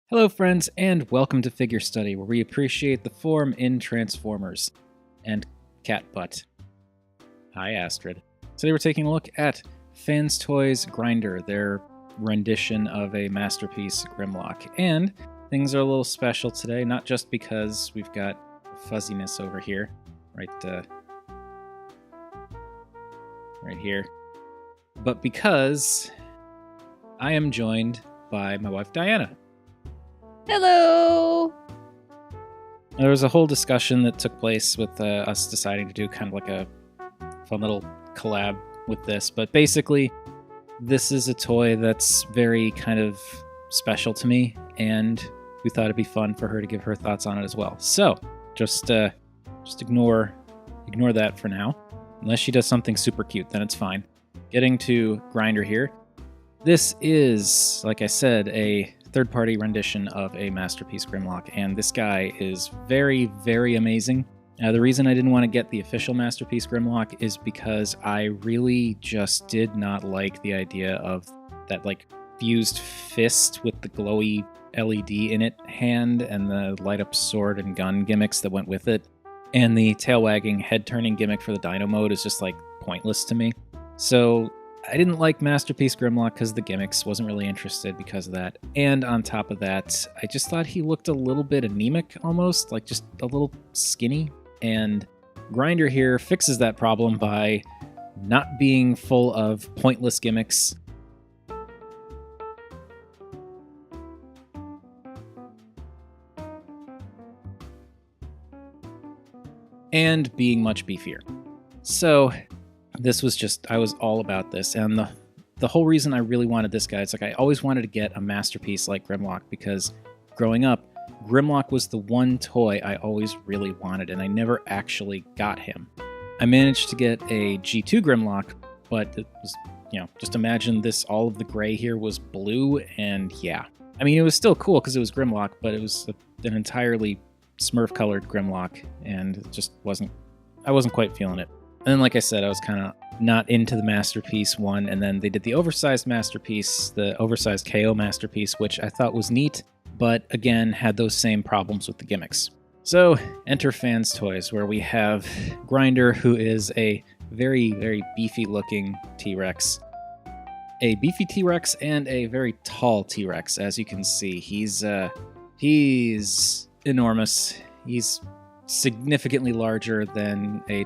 Hello friends, and welcome to Figure Study, where we appreciate the form in Transformers and cat butt. Hi Astrid. Today we're taking a look at FansToys Grinder, their rendition of a masterpiece Grimlock. And things are a little special today, not just because we've got fuzziness over here, right here, but because I am joined by my wife Diana. Hello! There was a whole discussion that took place with us deciding to do kind of like a fun little collab with this, but basically this is a toy that's very kind of special to me, and we thought it'd be fun for her to give her thoughts on it as well. So just ignore that for now. Unless she does something super cute, then it's fine. Getting to Grinder here. This is, like I said, a third-party rendition of a masterpiece Grimlock, and this guy is very, very amazing. The reason I didn't want to get the official masterpiece Grimlock is because I really just did not like the idea of that like fused fist with the glowy LED in it hand and the light-up sword and gun gimmicks that went with it. And the tail-wagging, head-turning gimmick for the Dino mode is just like pointless to me. So I didn't like Masterpiece Grimlock because of the gimmicks, wasn't really interested because of that. And on top of that, I just thought he looked a little bit anemic almost, like just a little skinny. And Grinder here fixes that problem by not being full of pointless gimmicks. And being much beefier. So this was just, I was all about this, and the whole reason I really wanted this guy, it's like I always wanted to get a masterpiece like Grimlock, because growing up, Grimlock was the one toy I always really wanted, and I never actually got him. I managed to get a G2 Grimlock, but it was, just imagine this, all of the gray here was blue, and yeah. I mean, it was still cool because it was Grimlock, but it was an entirely Smurf-colored Grimlock, and it just I wasn't quite feeling it. And then, like I said, I was kind of not into the Masterpiece one, and then they did the oversized Masterpiece, the oversized KO Masterpiece, which I thought was neat, but again, had those same problems with the gimmicks. So, enter FansToys, where we have Grinder, who is a very, very beefy-looking T-Rex. A beefy T-Rex and a very tall T-Rex, as you can see. He's enormous. He's significantly larger than a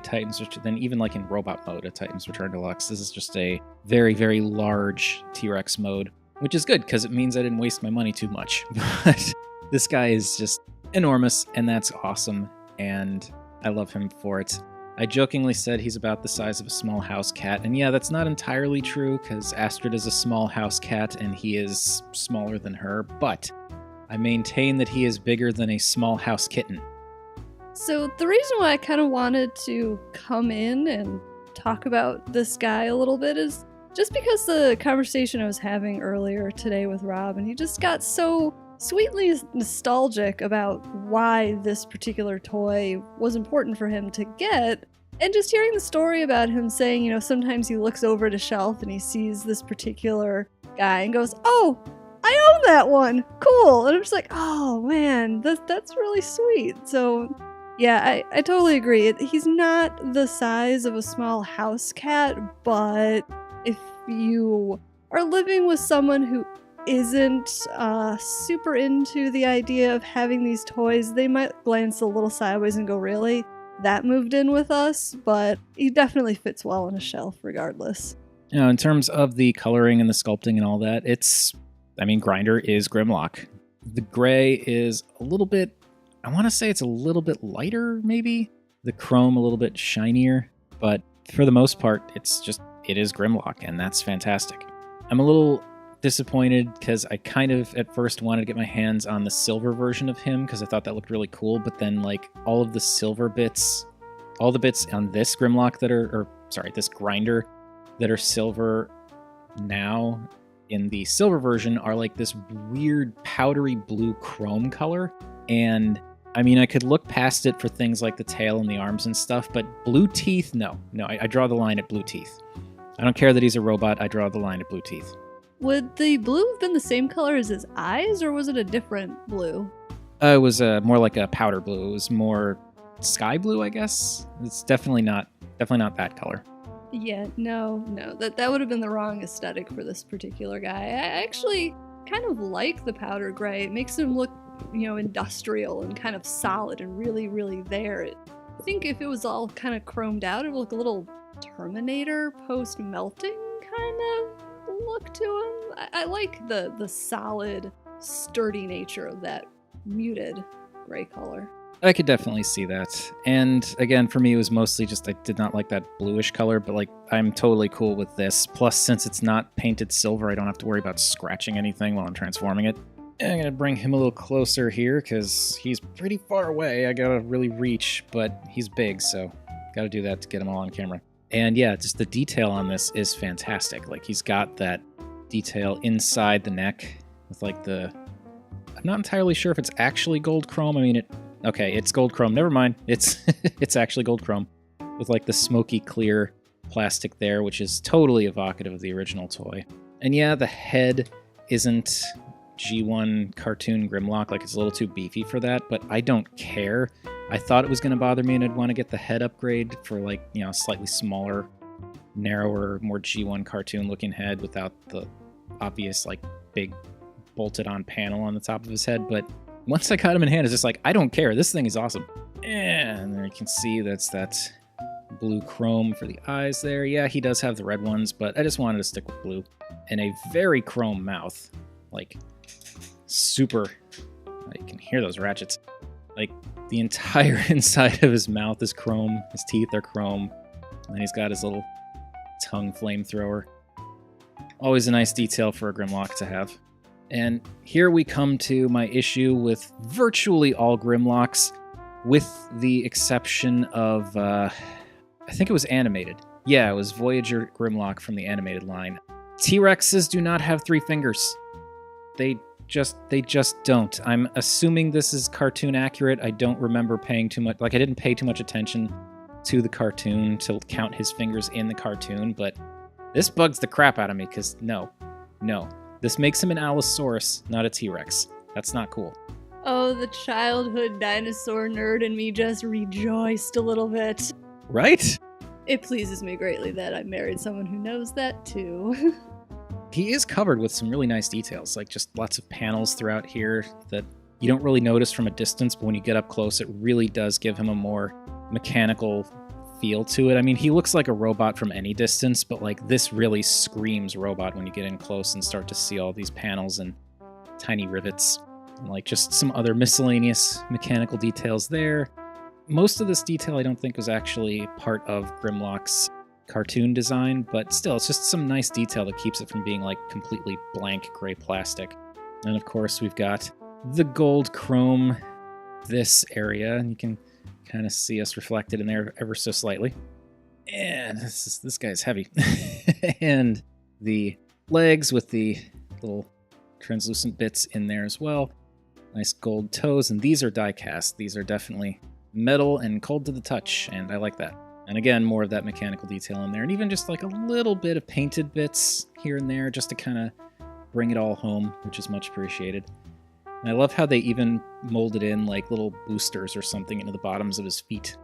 than even like in robot mode, a Titan's Return Deluxe. This is just a very, very large T-Rex mode, which is good because it means I didn't waste my money too much. But this guy is just enormous, and that's awesome, and I love him for it. I jokingly said he's about the size of a small house cat, and yeah, that's not entirely true because Astrid is a small house cat and he is smaller than her, but I maintain that he is bigger than a small house kitten. So the reason why I kind of wanted to come in and talk about this guy a little bit is just because the conversation I was having earlier today with Rob, and he just got so sweetly nostalgic about why this particular toy was important for him to get. And just hearing the story about him saying, sometimes he looks over at a shelf and he sees this particular guy and goes, "Oh, I own that one. Cool." And I'm just like, oh man, that's really sweet. So yeah, I totally agree. He's not the size of a small house cat, but if you are living with someone who isn't super into the idea of having these toys, they might glance a little sideways and go, "Really? That moved in with us?" But he definitely fits well on a shelf regardless. In terms of the coloring and the sculpting and all that, Grinder is Grimlock. The gray is a little bit, I want to say it's a little bit lighter, maybe. The chrome a little bit shinier, but for the most part, it is Grimlock, and that's fantastic. I'm a little disappointed because I kind of at first wanted to get my hands on the silver version of him because I thought that looked really cool, but then like all of the silver bits, all the bits on this Grimlock this Grinder that are silver now in the silver version are like this weird powdery blue chrome color, and I could look past it for things like the tail and the arms and stuff, but blue teeth, no, I draw the line at blue teeth. I don't care that he's a robot, I draw the line at blue teeth. Would the blue have been the same color as his eyes, or was it a different blue? It was more like a powder blue. It was more sky blue, I guess. It's definitely not that color. Yeah, no, that would have been the wrong aesthetic for this particular guy. I actually kind of like the powder gray. It makes him look, industrial and kind of solid and really, really there. I think if it was all kind of chromed out, it would look a little Terminator post-melting kind of look to him. I like the solid, sturdy nature of that muted gray color. I could definitely see that. And again, for me, it was mostly just I did not like that bluish color, but like I'm totally cool with this. Plus, since it's not painted silver, I don't have to worry about scratching anything while I'm transforming it. And I'm going to bring him a little closer here because he's pretty far away. I got to really reach, but he's big, so got to do that to get him all on camera. And yeah, just the detail on this is fantastic. Like he's got that detail inside the neck with like I'm not entirely sure if it's actually gold chrome. I mean, okay, it's gold chrome. Never mind. It's actually gold chrome with like the smoky clear plastic there, which is totally evocative of the original toy. And yeah, the head isn't G1 cartoon Grimlock. Like it's a little too beefy for that, but I don't care. I thought it was going to bother me and I'd want to get the head upgrade for like, slightly smaller, narrower, more G1 cartoon looking head without the obvious like big bolted on panel on the top of his head. But once I got him in hand, it's just like, I don't care. This thing is awesome. And there you can see that's that blue chrome for the eyes there. Yeah, he does have the red ones, but I just wanted to stick with blue. And a very chrome mouth. Like, super. You can hear those ratchets. Like, the entire inside of his mouth is chrome. His teeth are chrome. And he's got his little tongue flamethrower. Always a nice detail for a Grimlock to have. And here we come to my issue with virtually all Grimlocks, with the exception of, I think it was animated. Yeah, it was Voyager Grimlock from the animated line. T-Rexes do not have 3 fingers. They just don't. I'm assuming this is cartoon accurate. I don't remember paying too much, I didn't pay too much attention to the cartoon to count his fingers in the cartoon, but this bugs the crap out of me because no. This makes him an Allosaurus, not a T-Rex. That's not cool. Oh, the childhood dinosaur nerd in me just rejoiced a little bit. Right? It pleases me greatly that I married someone who knows that too. He is covered with some really nice details, like just lots of panels throughout here that you don't really notice from a distance, but when you get up close, it really does give him a more mechanical feel to it. I mean, he looks like a robot from any distance, but like this really screams robot when you get in close and start to see all these panels and tiny rivets and like just some other miscellaneous mechanical details there. Most of this detail I don't think was actually part of Grimlock's cartoon design, but still, it's just some nice detail that keeps it from being like completely blank gray plastic. And of course, we've got the gold chrome this area, and you can kind of see us reflected in there ever so slightly. And this guy's heavy. And the legs with the little translucent bits in there as well. Nice gold toes, and these are die cast. These are definitely metal and cold to the touch, and I like that. And again, more of that mechanical detail in there, and even just like a little bit of painted bits here and there just to kind of bring it all home, which is much appreciated. And I love how they even molded in like little boosters or something into the bottoms of his feet.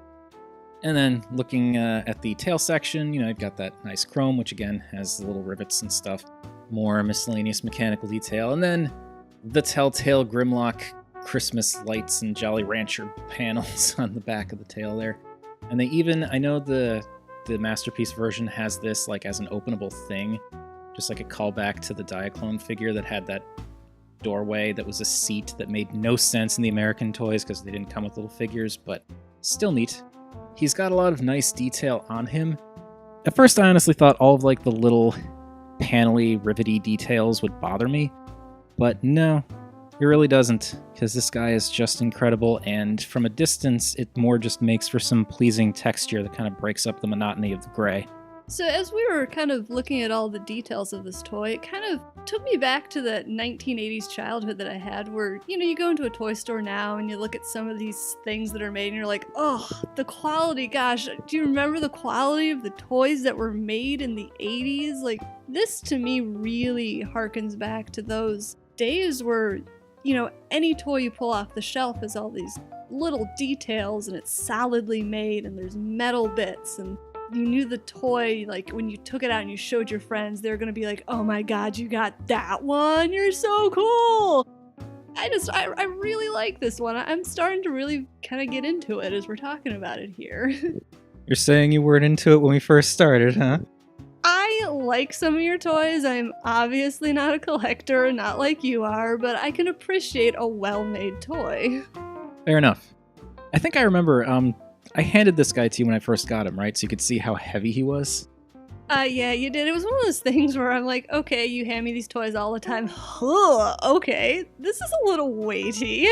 And then looking at the tail section, you've got that nice chrome, which again has the little rivets and stuff. More miscellaneous mechanical detail. And then the Telltale Grimlock Christmas lights and Jolly Rancher panels on the back of the tail there. And they even, I know the Masterpiece version has this like as an openable thing, just like a callback to the Diaclone figure that had that doorway that was a seat that made no sense in the American toys because they didn't come with little figures, but still neat. He's got a lot of nice detail on him. At first, I honestly thought all of like the little panely, rivety details would bother me, but no, it really doesn't, because this guy is just incredible, and from a distance, it more just makes for some pleasing texture that kind of breaks up the monotony of the gray. So as we were kind of looking at all the details of this toy, it kind of took me back to the 1980s childhood that I had where, you go into a toy store now and you look at some of these things that are made and you're like, oh, the quality, gosh, do you remember the quality of the toys that were made in the 80s? Like, this to me really harkens back to those days where, any toy you pull off the shelf has all these little details and it's solidly made and there's metal bits, and you knew the toy, like when you took it out and you showed your friends, they're gonna be like, oh my god, you got that one, you're so cool. I really like this one. I'm starting to really kind of get into it as we're talking about it here. You're saying you weren't into it when we first started, huh? I like some of your toys. I'm obviously not a collector, not like you are, but I can appreciate a well-made toy. Fair enough. I think I remember, I handed this guy to you when I first got him, right? So you could see how heavy he was? Yeah, you did. It was one of those things where I'm like, okay, you hand me these toys all the time. Okay, this is a little weighty.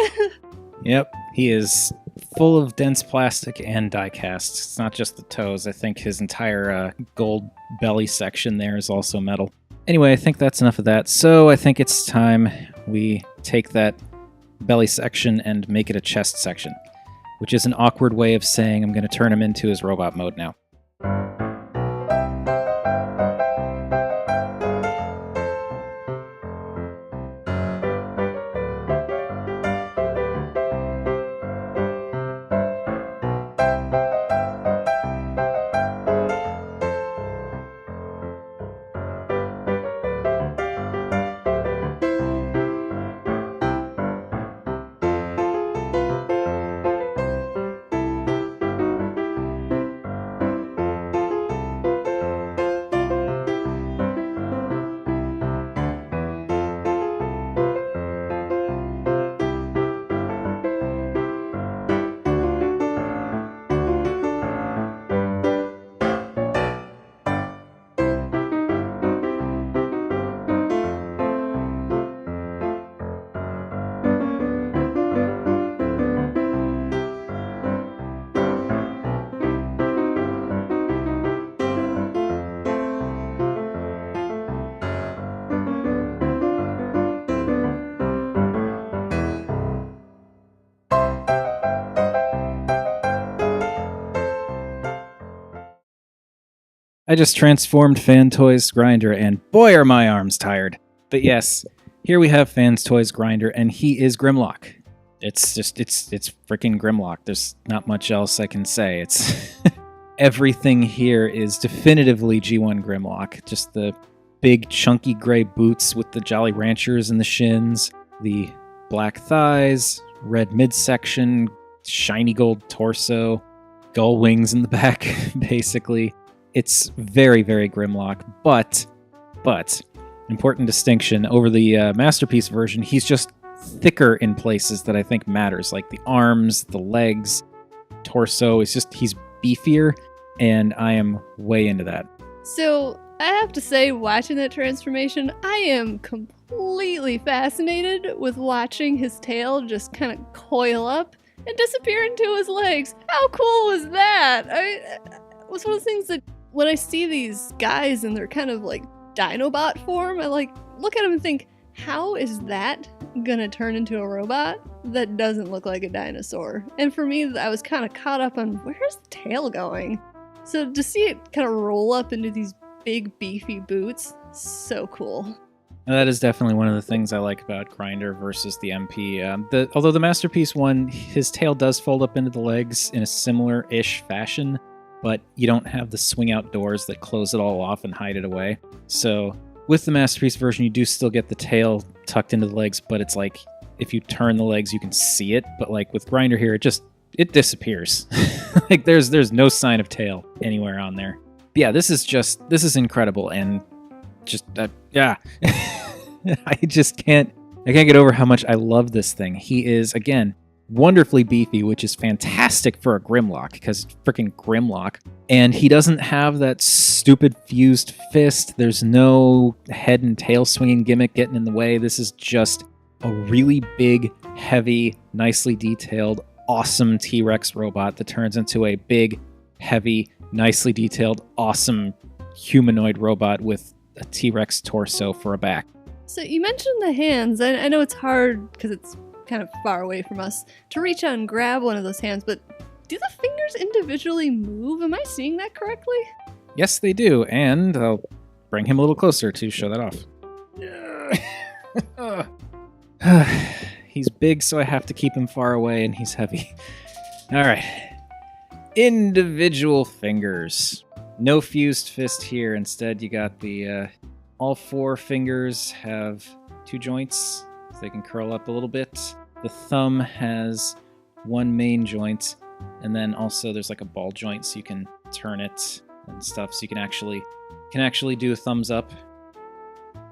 Yep, he is full of dense plastic and die-cast. It's not just the toes. I think his entire gold belly section there is also metal. Anyway, I think that's enough of that. So I think it's time we take that belly section and make it a chest section, which is an awkward way of saying I'm going to turn him into his robot mode now. I just transformed FansToys Grinder, and boy are my arms tired. But yes, here we have FansToys Grinder, and he is Grimlock. It's freaking Grimlock. There's not much else I can say. It's everything here is definitively G1 Grimlock. Just the big chunky gray boots with the Jolly Ranchers in the shins, the black thighs, red midsection, shiny gold torso, gull wings in the back, basically. It's very, very Grimlock, but, important distinction, over the Masterpiece version, he's just thicker in places that I think matters, like the arms, the legs, torso, he's beefier, and I am way into that. So, I have to say, watching that transformation, I am completely fascinated with watching his tail just kind of coil up and disappear into his legs. How cool was that? It was one of the things that when I see these guys and they're kind of like Dinobot form, I look at them and think, how is that gonna turn into a robot that doesn't look like a dinosaur? And for me, I was kind of caught up on where's the tail going? So to see it kind of roll up into these big beefy boots, so cool. Now, that is definitely one of the things I like about Grinder versus the MP. Although the Masterpiece one, his tail does fold up into the legs in a similar-ish fashion, but you don't have the swing out doors that close it all off and hide it away. So with the Masterpiece version, you do still get the tail tucked into the legs, but it's like if you turn the legs, you can see it. But like with Grinder here, it disappears. Like there's no sign of tail anywhere on there. But yeah, this is incredible, and yeah. I can't get over how much I love this thing. He is, again, wonderfully beefy, which is fantastic for a Grimlock, because it's freaking Grimlock. And he doesn't have that stupid fused fist. There's no head and tail swinging gimmick getting in the way. This is just a really big, heavy, nicely detailed, awesome T-Rex robot that turns into a big, heavy, nicely detailed, awesome humanoid robot with a T-Rex torso for a back. So you mentioned the hands. I know it's hard because it's kind of far away from us to reach out and grab one of those hands, but do the fingers individually move? Am I seeing that correctly? Yes, they do, and I'll bring him a little closer to show that off. He's big, so I have to keep him far away, and he's heavy. All right. Individual fingers. No fused fist here. Instead, you got the... all 4 fingers have 2 joints, so they can curl up a little bit. The thumb has 1 main joint, and then also there's like a ball joint, so you can turn it and stuff. So you can actually do a thumbs up,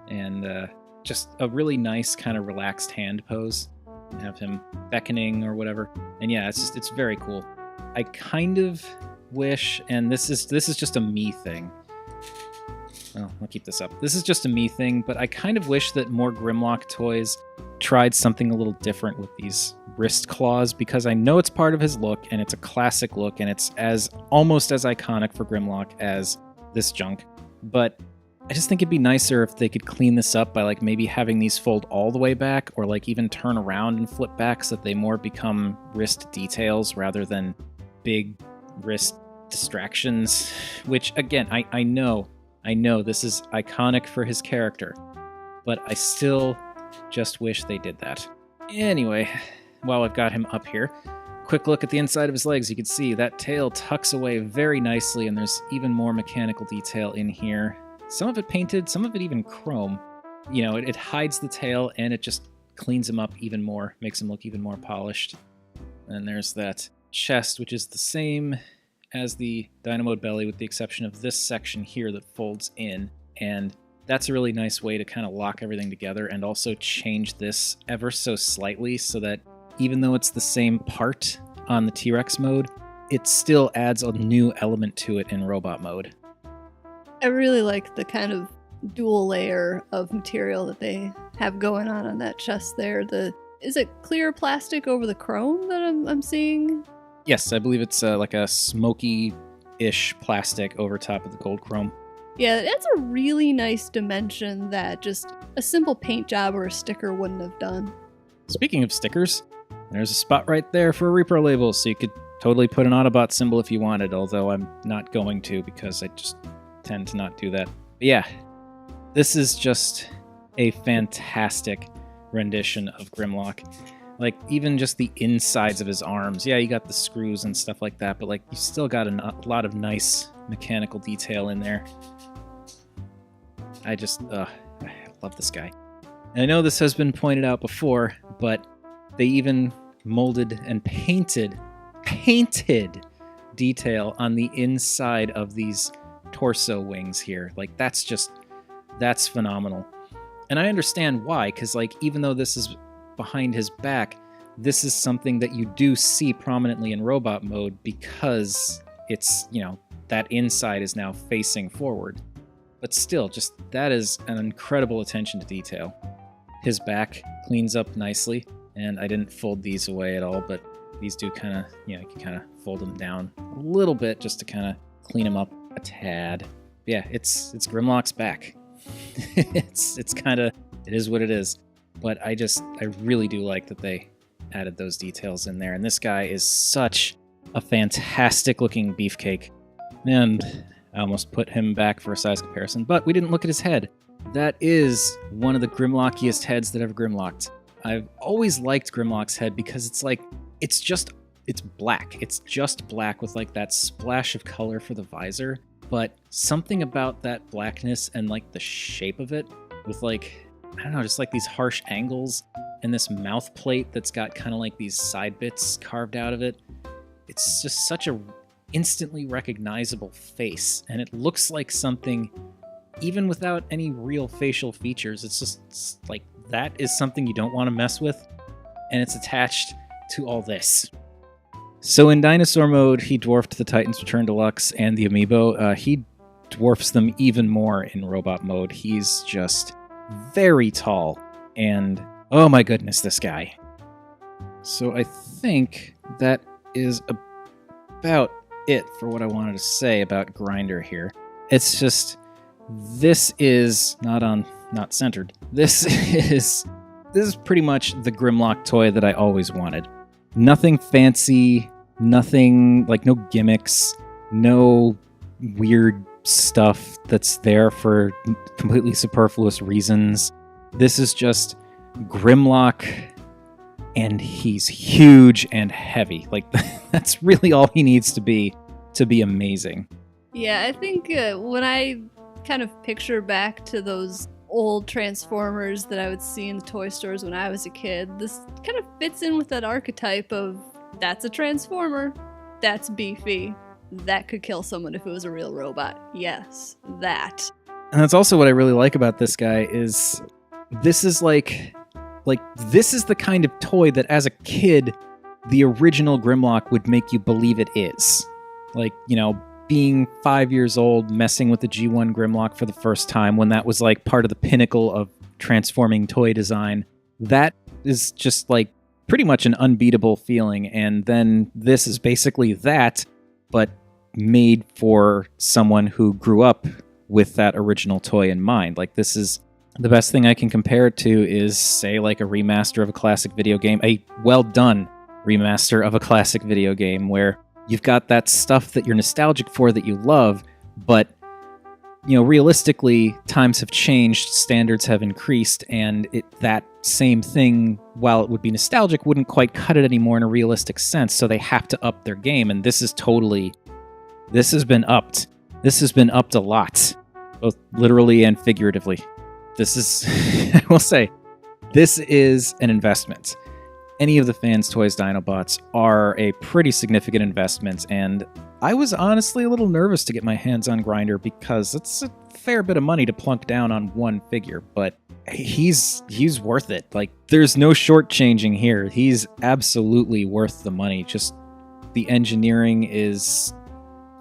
and just a really nice kind of relaxed hand pose. And have him beckoning or whatever. And yeah, it's very cool. I kind of wish, and this is just a me thing. Well, I'll keep this up. This is just a me thing, but I kind of wish that more Grimlock toys tried something a little different with these wrist claws, because I know it's part of his look, and it's a classic look, and it's almost as iconic for Grimlock as this junk. But I just think it'd be nicer if they could clean this up by like maybe having these fold all the way back, or like even turn around and flip back so that they more become wrist details rather than big wrist distractions. Which again, I know this is iconic for his character, but I still just wish they did that. Anyway, while I've got him up here, quick look at the inside of his legs. You can see that tail tucks away very nicely, and there's even more mechanical detail in here. Some of it painted, some of it even chrome. You know, it hides the tail, and it just cleans him up even more, makes him look even more polished. And there's that chest, which is the same as the Dynamode belly, with the exception of this section here that folds in. And that's a really nice way to kind of lock everything together, and also change this ever so slightly so that even though it's the same part on the T-Rex mode, it still adds a new element to it in robot mode. I really like the kind of dual layer of material that they have going on that chest there. Is it clear plastic over the chrome that I'm seeing? Yes, I believe it's like a smoky-ish plastic over top of the gold chrome. Yeah, that's a really nice dimension that just a simple paint job or a sticker wouldn't have done. Speaking of stickers, there's a spot right there for a repro label, so you could totally put an Autobot symbol if you wanted, although I'm not going to because I just tend to not do that. But yeah, this is just a fantastic rendition of Grimlock. Like, even just the insides of his arms. Yeah, you got the screws and stuff like that, but like, you still got a lot of nice mechanical detail in there. I love this guy. And I know this has been pointed out before, but they even molded and painted detail on the inside of these torso wings here. Like, that's phenomenal. And I understand why, because like, even though this is behind his back, this is something that you do see prominently in robot mode, because it's, you know, that inside is now facing forward. But still, just that is an incredible attention to detail. His back cleans up nicely, and I didn't fold these away at all, but these do kind of, you know, you can kind of fold them down a little bit just to kind of clean them up a tad. Yeah, it's Grimlock's back. It's kind of, it is what it is. But I really do like that they added those details in there. And this guy is such a fantastic looking beefcake. And I almost put him back for a size comparison, but we didn't look at his head. That is one of the Grimlockiest heads that ever Grimlocked. I've always liked Grimlock's head because it's like, it's black. It's just black with like that splash of color for the visor. But something about that blackness and like the shape of it with like, I don't know, just like these harsh angles and this mouth plate that's got kind of like these side bits carved out of it. It's just such a instantly recognizable face, and it looks like something even without any real facial features. It's like, that is something you don't want to mess with, and it's attached to all this. So in dinosaur mode, he dwarfed the Titans Return Deluxe and the Amiibo. He dwarfs them even more in robot mode. He's just very tall, and oh my goodness, this guy. So I think that is about it for what I wanted to say about Grinder here. It's just, this is not on not centered. This is pretty much the Grimlock toy that I always wanted. Nothing fancy, nothing, like no gimmicks, no weird stuff that's there for completely superfluous reasons. This is just Grimlock, and he's huge and heavy. Like, that's really all he needs to be amazing. Yeah, I think when I kind of picture back to those old Transformers that I would see in the toy stores when I was a kid, this kind of fits in with that archetype of, that's a Transformer, that's beefy, that could kill someone if it was a real robot. Yes, that. And that's also what I really like about this guy is this is like this is the kind of toy that as a kid, the original Grimlock would make you believe it is. Like, you know, being 5 years old, messing with the G1 Grimlock for the first time when that was like part of the pinnacle of transforming toy design. That is just like pretty much an unbeatable feeling. And then this is basically that, but made for someone who grew up with that original toy in mind. Like, this is the best thing I can compare it to is, say, like a remaster of a classic video game, a well-done remaster of a classic video game where you've got that stuff that you're nostalgic for that you love, but, you know, realistically, times have changed, standards have increased, and that same thing, while it would be nostalgic, wouldn't quite cut it anymore in a realistic sense, so they have to up their game, and this has been upped. This has been upped a lot, both literally and figuratively. This is, I will say, this is an investment. Any of the FansToys Dinobots are a pretty significant investment, and I was honestly a little nervous to get my hands on Grinder because it's a fair bit of money to plunk down on one figure, but he's worth it. Like, there's no shortchanging here. He's absolutely worth the money. Just the engineering is,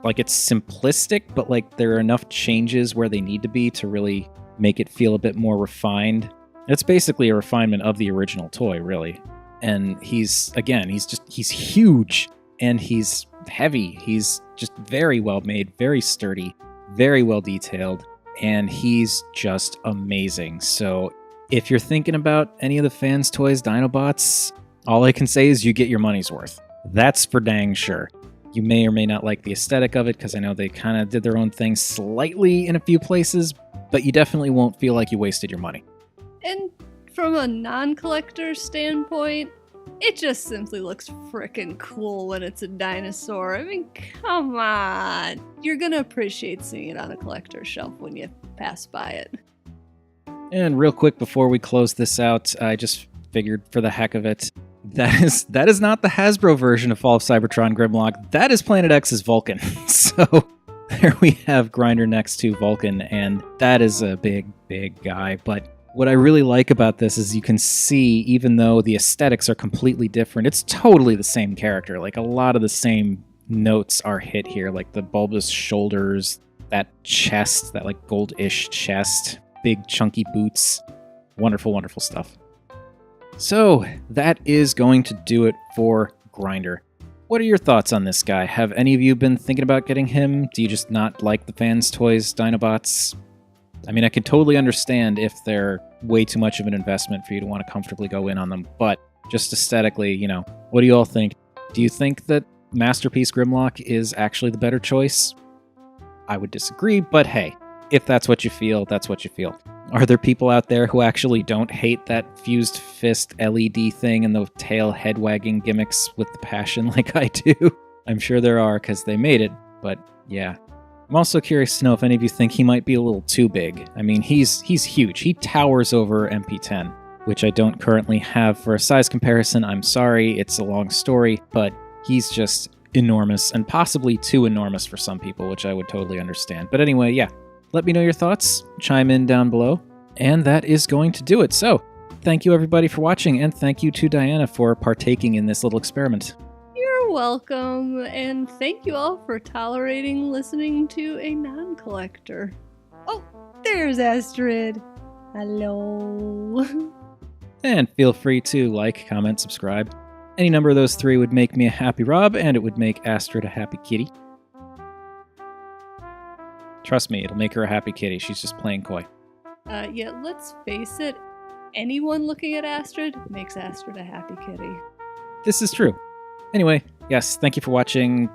like, it's simplistic, but like there are enough changes where they need to be to really make it feel a bit more refined. It's basically a refinement of the original toy, really. And he's huge, and he's heavy. He's just very well made, very sturdy, very well detailed, and he's just amazing. So if you're thinking about any of the FansToys Dinobots, all I can say is you get your money's worth. That's for dang sure. You may or may not like the aesthetic of it, because I know they kind of did their own thing slightly in a few places, but you definitely won't feel like you wasted your money. And from a non-collector standpoint, it just simply looks frickin' cool when it's a dinosaur. I mean, come on. You're gonna appreciate seeing it on a collector's shelf when you pass by it. And real quick before we close this out, I just figured for the heck of it, that is not the Hasbro version of Fall of Cybertron Grimlock. That is Planet X's Vulcan. So there we have Grinder next to Vulcan, and that is a big, big guy. But what I really like about this is you can see, even though the aesthetics are completely different, it's totally the same character. Like, a lot of the same notes are hit here, like the bulbous shoulders, that chest, that like gold-ish chest, big chunky boots. Wonderful, wonderful stuff. So that is going to do it for Grinder. What are your thoughts on this guy? Have any of you been thinking about getting him? Do you just not like the FansToys Dinobots? I mean, I could totally understand if they're way too much of an investment for you to want to comfortably go in on them, but just aesthetically, you know, what do you all think? Do you think that Masterpiece Grimlock is actually the better choice? I would disagree, but hey, if that's what you feel, that's what you feel. Are there people out there who actually don't hate that fused fist LED thing and the tail head wagging gimmicks with the passion like I do? I'm sure there are, because they made it, but yeah. I'm also curious to know if any of you think he might be a little too big. I mean, he's huge. He towers over MP10, which I don't currently have for a size comparison. I'm sorry, it's a long story, but he's just enormous, and possibly too enormous for some people, which I would totally understand. But anyway, yeah. Let me know your thoughts, chime in down below, and that is going to do it. So, thank you everybody for watching, and thank you to Diana for partaking in this little experiment. You're welcome, and thank you all for tolerating listening to a non-collector. Oh, there's Astrid. Hello. And feel free to like, comment, subscribe. Any number of those three would make me a happy Rob, and it would make Astrid a happy kitty. Trust me, it'll make her a happy kitty. She's just playing coy. Yeah, let's face it, anyone looking at Astrid makes Astrid a happy kitty. This is true. Anyway, yes, thank you for watching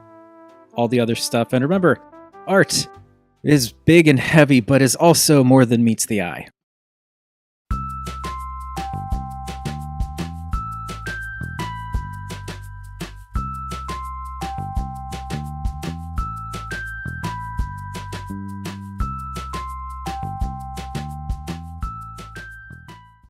all the other stuff. And remember, art is big and heavy, but is also more than meets the eye.